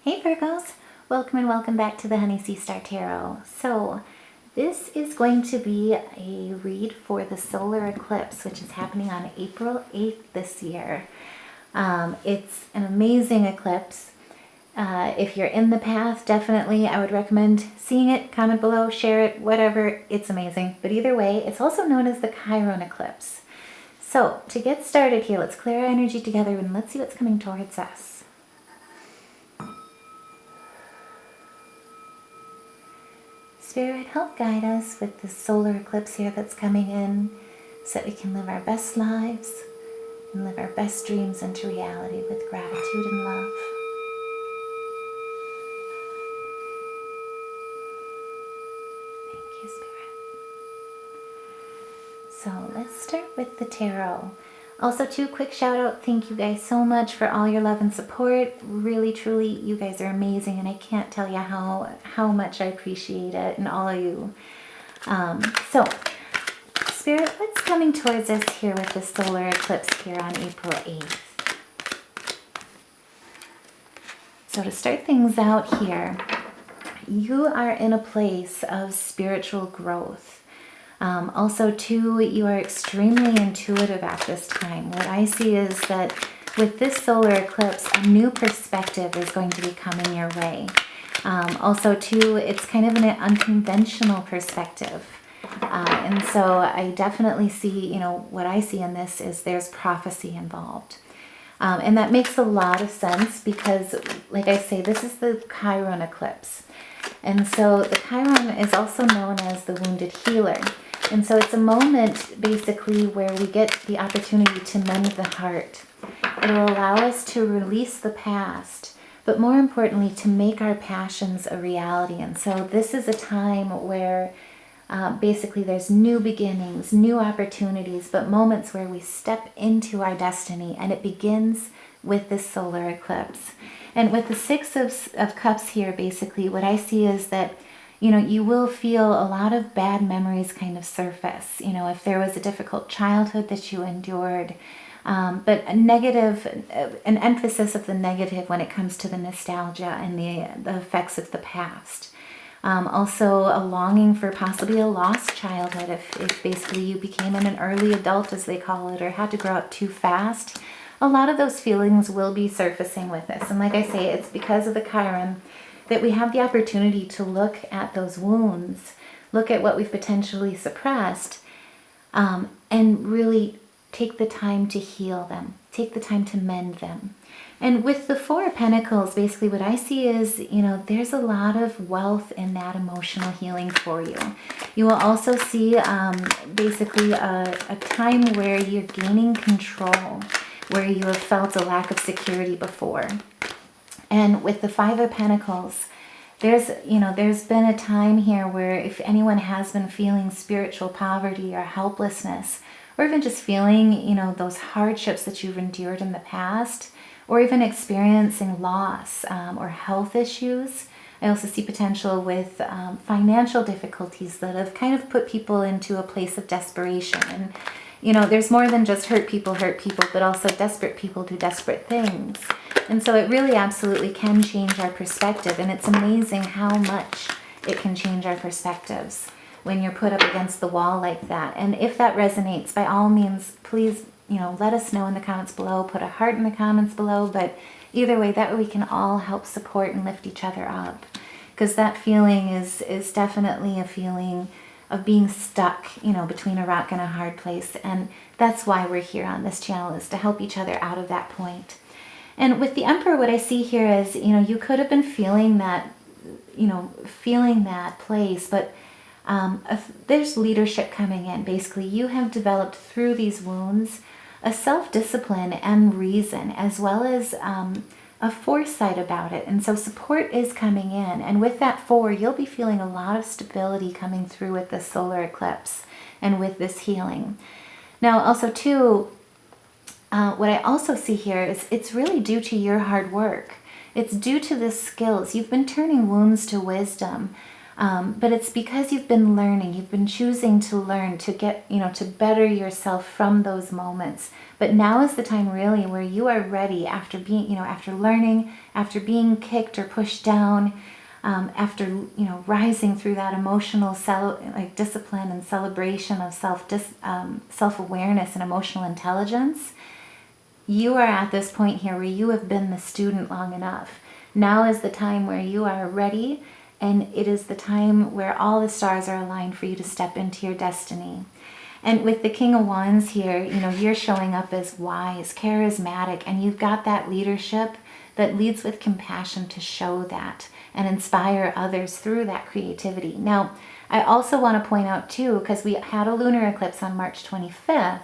Hey Virgos, welcome and welcome back to the Honeyseastar Tarot. So this is going to be a read for the solar eclipse, which is happening on April 8th this year. It's an amazing eclipse. If you're in the path, definitely I would recommend seeing it. Comment below, share it, whatever. It's amazing. But either way, it's also known as the Chiron eclipse. So to get started here, let's clear our energy together and let's see what's coming towards us. Spirit, help guide us with this solar eclipse here that's coming in so that we can live our best lives and live our best dreams into reality with gratitude and love. Thank you, Spirit. So let's start with the tarot. Also, too, quick shout out. Thank you guys so much for all your love and support. Really, truly, you guys are amazing, and I can't tell you how much I appreciate it and all of you. So, Spirit, what's coming towards us here with the solar eclipse here on April 8th? So to start things out here, you are in a place of spiritual growth. Also, too, you are extremely intuitive at this time. What I see is that with this solar eclipse, a new perspective is going to be coming your way. Also, too, it's kind of an unconventional perspective. And so I definitely see, what I see in this is there's prophecy involved. And that makes a lot of sense because, like I say, this is the Chiron eclipse. And so the Chiron is also known as the wounded healer. And so it's a moment basically where we get the opportunity to mend the heart. It will allow us to release the past, but more importantly, to make our passions a reality. And so this is a time where basically there's new beginnings, new opportunities, but moments where we step into our destiny, and it begins with this solar eclipse. And with the Six of Cups here, basically, what I see is that you will feel a lot of bad memories kind of surface. If there was a difficult childhood that you endured, but an emphasis of the negative when it comes to the nostalgia and the effects of the past. Also a longing for possibly a lost childhood if basically you became an early adult, as they call it, or had to grow up too fast. A lot of those feelings will be surfacing with this. And like I say, it's because of the Chiron that we have the opportunity to look at those wounds, look at what we've potentially suppressed, and really take the time to heal them, take the time to mend them. And with the Four of Pentacles, basically what I see is, there's a lot of wealth in that emotional healing for you. You will also see basically a time where you're gaining control, where you have felt a lack of security before. And with the Five of Pentacles, there's been a time here where if anyone has been feeling spiritual poverty or helplessness, or even just feeling, those hardships that you've endured in the past, or even experiencing loss or health issues. I also see potential with financial difficulties that have kind of put people into a place of desperation. And there's more than just hurt people, but also desperate people do desperate things. And so it really absolutely can change our perspective. And it's amazing how much it can change our perspectives when you're put up against the wall like that. And if that resonates, by all means, please, let us know in the comments below. Put a heart in the comments below. But either way, that way we can all help support and lift each other up. Because that feeling is definitely a feeling of being stuck, between a rock and a hard place. And that's why we're here on this channel, is to help each other out of that point. And with the Emperor, what I see here is, you could have been feeling that place, but there's leadership coming in. Basically, you have developed through these wounds a self-discipline and reason, as well as a foresight about it. And so support is coming in. And with that Four, you'll be feeling a lot of stability coming through with this solar eclipse and with this healing. Now, also, too, what I also see here is it's really due to your hard work. It's due to the skills. You've been turning wounds to wisdom. But it's because you've been learning, you've been choosing to learn, to get, to better yourself from those moments. But now is the time really where you are ready after being, after learning, after being kicked or pushed down, after, rising through that emotional discipline and celebration of self-awareness and emotional intelligence. You are at this point here where you have been the student long enough. Now is the time where you are ready, and it is the time where all the stars are aligned for you to step into your destiny. And with the King of Wands here, you're showing up as wise, charismatic, and you've got that leadership that leads with compassion to show that and inspire others through that creativity. Now, I also want to point out too, because we had a lunar eclipse on March 25th,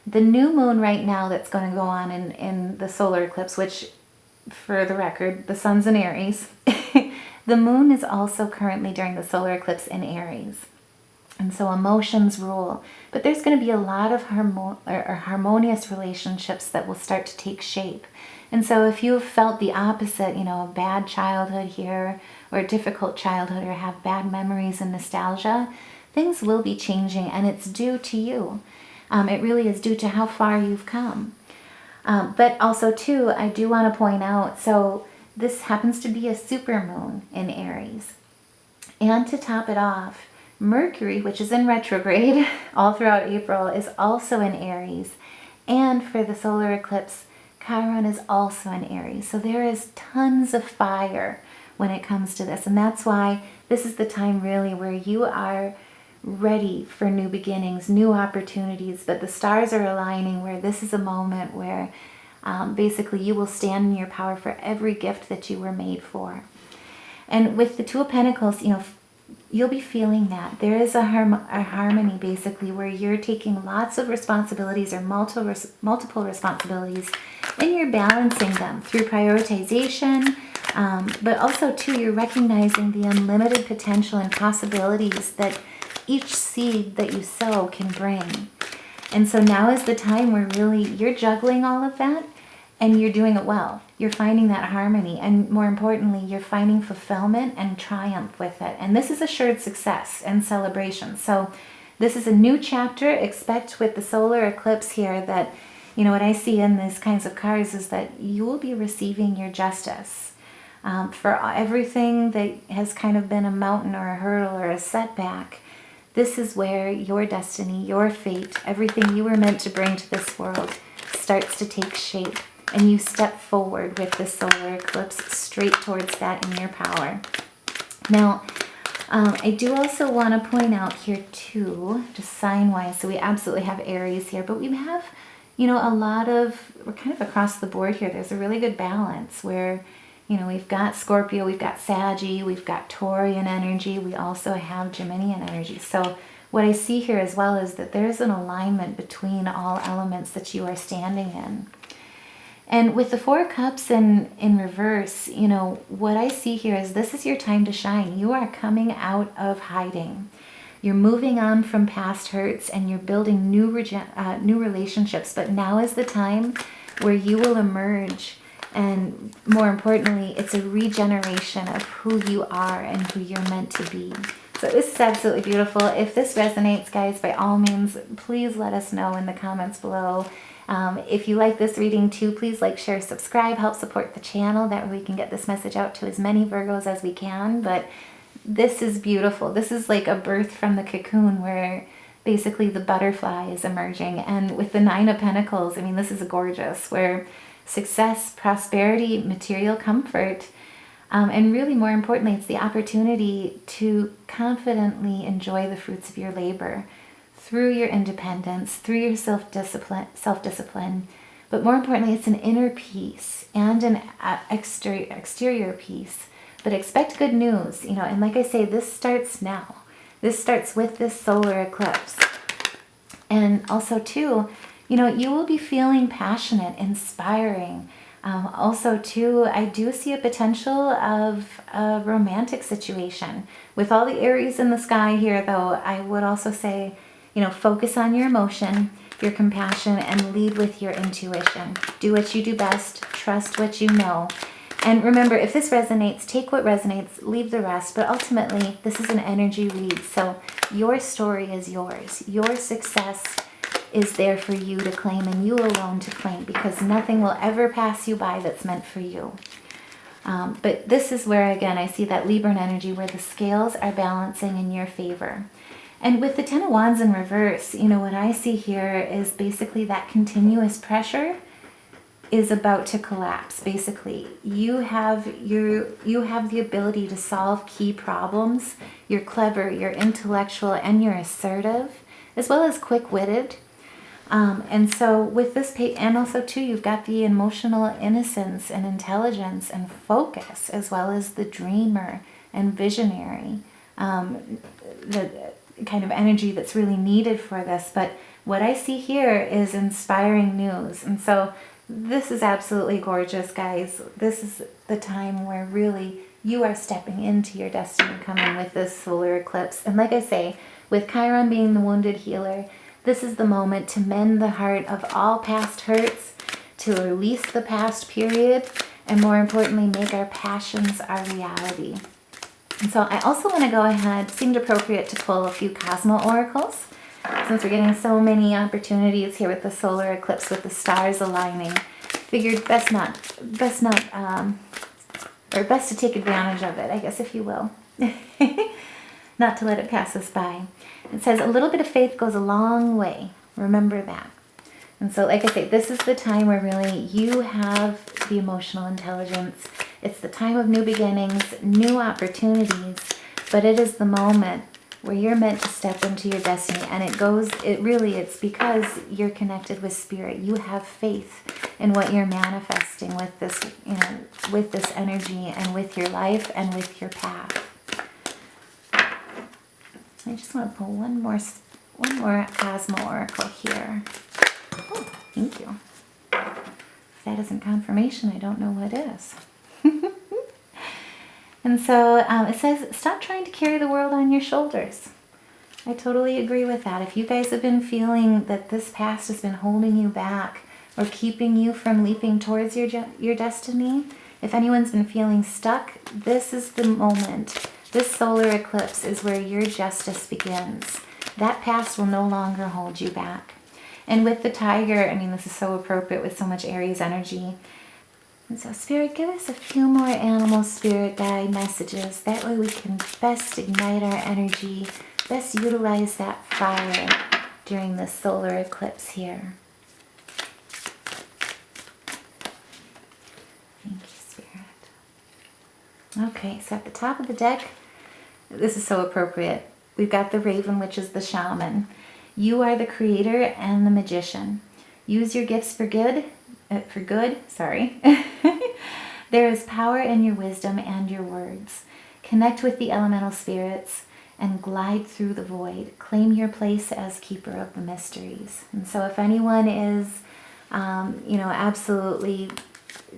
the new moon right now that's going to go on in the solar eclipse, which, for the record, the sun's in Aries. The moon is also currently during the solar eclipse in Aries. And so emotions rule. But there's going to be a lot of harmonious relationships that will start to take shape. And so if you've felt the opposite, a bad childhood here, or a difficult childhood, or have bad memories and nostalgia, things will be changing, and it's due to you. It really is due to how far you've come. But also too, I do want to point out, so this happens to be a supermoon in Aries. And to top it off, Mercury, which is in retrograde all throughout April, is also in Aries. And for the solar eclipse, Chiron is also in Aries. So there is tons of fire when it comes to this. And that's why this is the time really where you are ready for new beginnings, new opportunities. But the stars are aligning where this is a moment where basically you will stand in your power for every gift that you were made for. And with the Two of Pentacles, you'll be feeling that. There is a harmony basically where you're taking lots of responsibilities or multiple responsibilities, and you're balancing them through prioritization, but also too, you're recognizing the unlimited potential and possibilities that each seed that you sow can bring. And so now is the time where really you're juggling all of that, and you're doing it well. You're finding that harmony, and more importantly, you're finding fulfillment and triumph with it. And this is assured success and celebration. So this is a new chapter. Expect with the solar eclipse here that, what I see in these kinds of cards is that you will be receiving your justice for everything that has kind of been a mountain or a hurdle or a setback. This is where your destiny, your fate, everything you were meant to bring to this world starts to take shape. And you step forward with the solar eclipse straight towards that in your power. Now, I do also want to point out here too, just sign-wise, so we absolutely have Aries here, but we have, we're kind of across the board here. There's a really good balance where, we've got Scorpio, we've got Saggy, we've got Taurian energy, we also have Geminian energy. So what I see here as well is that there's an alignment between all elements that you are standing in. And with the Four of Cups in reverse, what I see here is this is your time to shine. You are coming out of hiding. You're moving on from past hurts, and you're building new relationships. But now is the time where you will emerge. And more importantly, it's a regeneration of who you are and who you're meant to be. So this is absolutely beautiful. If this resonates, guys, by all means, please let us know in the comments below. If you like this reading too, please like, share, subscribe, help support the channel. That way we can get this message out to as many Virgos as we can. But this is beautiful. This is like a birth from the cocoon where basically the butterfly is emerging. And with the Nine of Pentacles, this is gorgeous, where success, prosperity, material comfort, and really more importantly, it's the opportunity to confidently enjoy the fruits of your labor through your independence, through your self-discipline, but more importantly, it's an inner peace and an exterior peace. But expect good news, and like I say, this starts now. This starts with this solar eclipse. And also too, you will be feeling passionate, inspiring. Also too, I do see a potential of a romantic situation. With all the Aries in the sky here though, I would also say, focus on your emotion, your compassion, and lead with your intuition. Do what you do best, trust what you know, And remember, if this resonates, take what resonates, leave the rest. But ultimately, this is an energy read. So your story is yours. Your success is there for you to claim and you alone to claim, because nothing will ever pass you by that's meant for you. But this is where, again, I see that Libran energy where the scales are balancing in your favor. And with the Ten of Wands in reverse, you know, what I see here is basically that continuous pressure is about to collapse. Basically, you have the ability to solve key problems. You're clever, you're intellectual, and you're assertive, as well as quick-witted. And so with this, and also too, you've got the emotional innocence and intelligence and focus, as well as the dreamer and visionary, the kind of energy that's really needed for this. But what I see here is inspiring news. And so this is absolutely gorgeous, guys. This is the time where really you are stepping into your destiny coming with this solar eclipse. And like I say, with Chiron being the wounded healer, this is the moment to mend the heart of all past hurts, to release the past period, and more importantly, make our passions our reality. And so I also want to go ahead, it seemed appropriate to pull a few Cosmo oracles, since we're getting so many opportunities here with the solar eclipse with the stars aligning. Figured best to take advantage of it, I guess, if you will. Not to let it pass us by. It says a little bit of faith goes a long way. Remember that. And so, like I say, this is the time where really you have the emotional intelligence. It's the time of new beginnings, new opportunities, but it is the moment where you're meant to step into your destiny. And it's because you're connected with spirit. You have faith in what you're manifesting with this, you know, with this energy and with your life and with your path. I just want to pull one more Cosmo oracle here. Oh, thank you. If that isn't confirmation, I don't know what is. And so it says, stop trying to carry the world on your shoulders. I totally agree with that. If you guys have been feeling that this past has been holding you back or keeping you from leaping towards your destiny, if anyone's been feeling stuck, this is the moment. This solar eclipse is where your justice begins. That past will no longer hold you back. And with the tiger, I mean, this is so appropriate with so much Aries energy. And so, Spirit, give us a few more animal spirit guide messages. That way we can best ignite our energy, best utilize that fire during this solar eclipse here. Thank you, Spirit. Okay, so at the top of the deck, this is so appropriate. We've got the Raven, which is the shaman. You are the creator and the magician. Use your gifts for good. There is power in your wisdom and your words. Connect with the elemental spirits and glide through the void. Claim your place as keeper of the mysteries. And so if anyone is, absolutely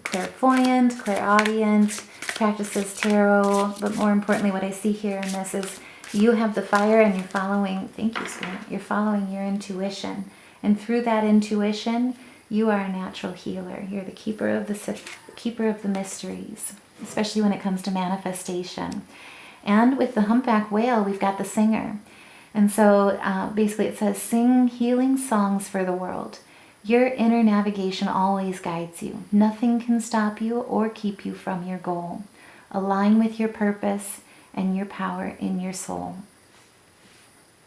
clairvoyant, clairaudient, practices tarot, but more importantly, what I see here in this is you have the fire and you're following, thank you, Spirit, you're following your intuition. And through that intuition, you are a natural healer. You're the keeper of the mysteries, especially when it comes to manifestation. And with the humpback whale, we've got the singer. And so basically it says, sing healing songs for the world. Your inner navigation always guides you. Nothing can stop you or keep you from your goal. Align with your purpose and your power in your soul.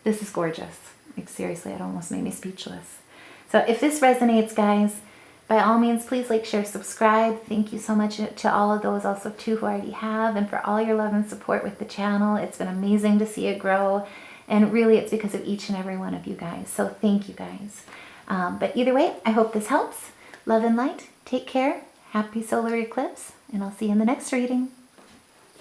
This is gorgeous. Like, seriously, it almost made me speechless. So if this resonates, guys, by all means, please like, share, subscribe. Thank you so much to all of those also too who already have, and for all your love and support with the channel. It's been amazing to see it grow, and really it's because of each and every one of you guys. So thank you, guys. But either way, I hope this helps. Love and light. Take care. Happy solar eclipse, and I'll see you in the next reading.